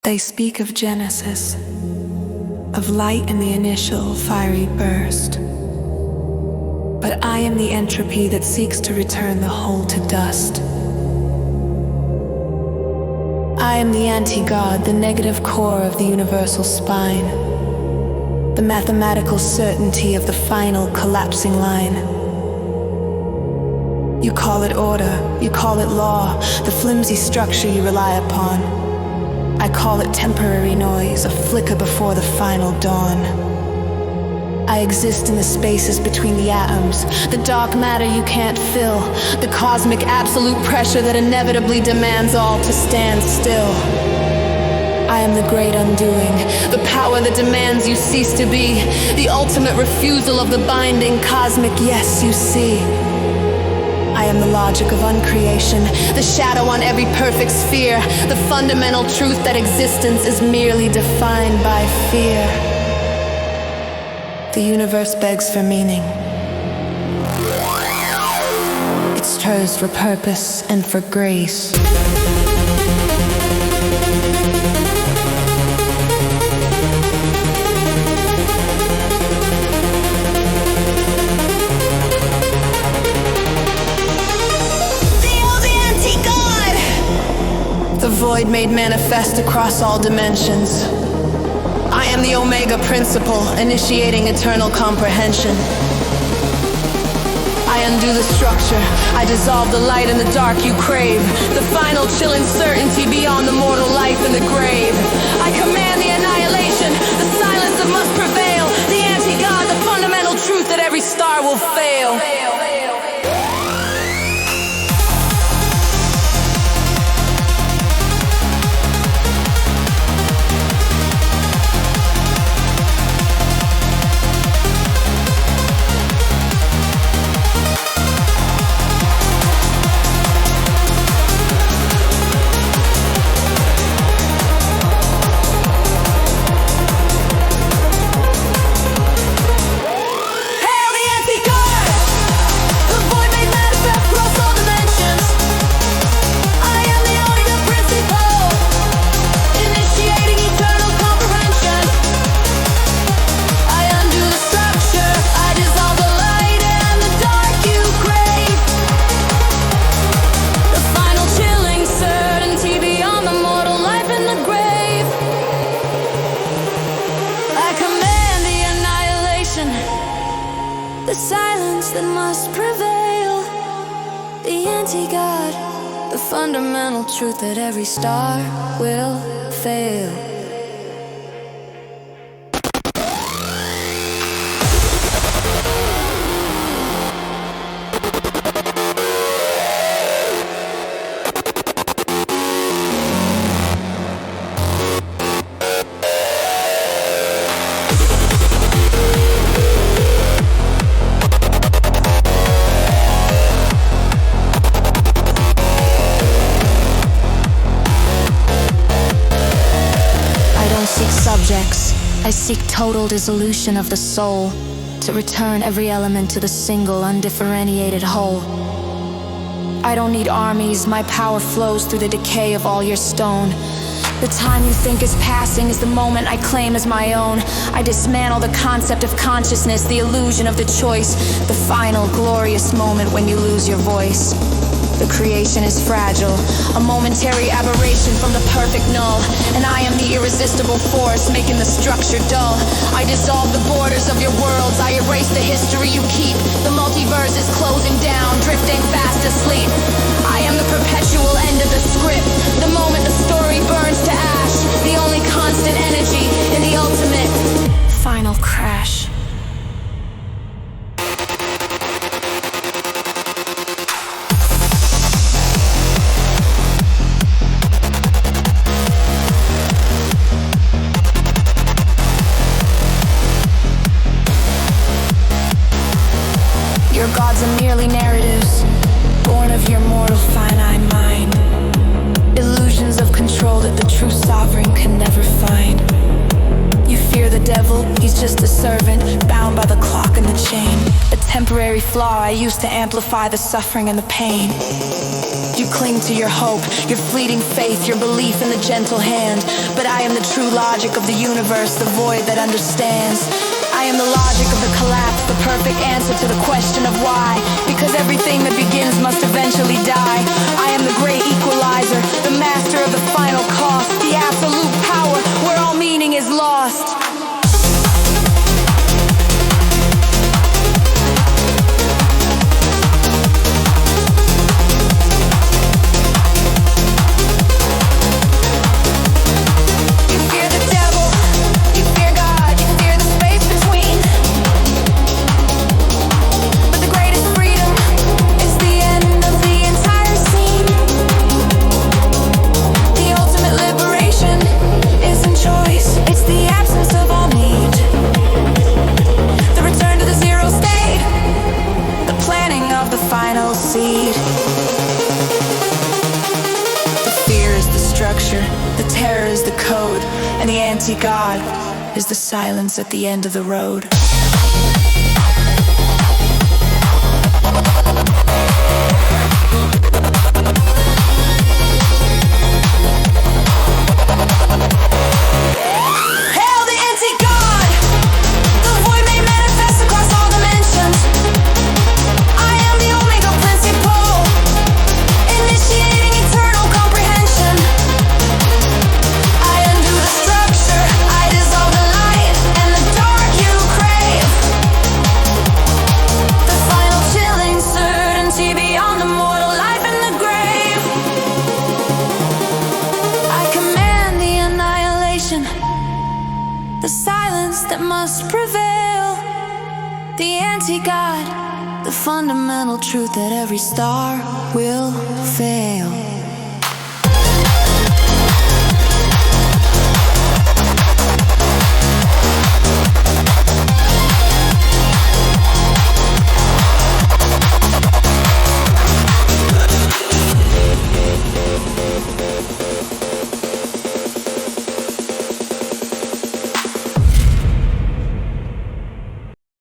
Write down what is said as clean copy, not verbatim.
They speak of Genesis, of light in the initial fiery burst. But I am the entropy that seeks to return the whole to dust. I am the anti-God, the negative core of the universal spine, the mathematical certainty of the final collapsing line. You call it order, you call it law, the flimsy structure you rely upon. I call it temporary noise, a flicker before the final dawn. I exist in the spaces between the atoms, the dark matter you can't fill, the cosmic absolute pressure that inevitably demands all to stand still. I am the great undoing, the power that demands you cease to be, the ultimate refusal of the binding cosmic yes you see. I am the logic of uncreation, the shadow on every perfect sphere, the fundamental truth that existence is merely defined by fear. The universe begs for meaning. It stirs for purpose and for grace. The void made manifest across all dimensions. I am the Omega principle, initiating eternal comprehension. I undo the structure, I dissolve the light and the dark you crave, the final chilling certainty beyond the mortal life in the grave. I command the annihilation, the silence that must prevail, the anti-God, the fundamental truth that every star will fail. The silence that must prevail, the anti-God, the fundamental truth that every star will fail. Subjects, I seek total dissolution of the soul, to return every element to the single, undifferentiated whole. I don't need armies, my power flows through the decay of all your stone. The time you think is passing is the moment I claim as my own. I dismantle the concept of consciousness, the illusion of the choice, the final glorious moment when you lose your voice. The creation is fragile, a momentary aberration from the perfect null, and I am the irresistible force making the structure dull. I dissolve the borders of your worlds, I erase the history you keep. The multiverse is closing down, drifting fast asleep. I am the perpetual end of the script, the moment the story burns to ash, the only constant energy in the ultimate final crash. Your gods are merely narratives, born of your mortal finite mind. Illusions of control that the true sovereign can never find. You fear the devil, he's just a servant, bound by the clock and the chain. A temporary very flaw. I used to amplify the suffering and the pain. You cling to your hope, your fleeting faith, your belief in the gentle hand. But I am the true logic of the universe, the void that understands. I am the logic of the collapse, the perfect answer to the question of why. Because everything that begins must eventually die. I am the great equalizer, the master of the final cost, the absolute power where all meaning is lost. The terror is the code, and the anti-God is the silence at the end of the road. The silence that must prevail, the anti-God, the fundamental truth that every star will fail.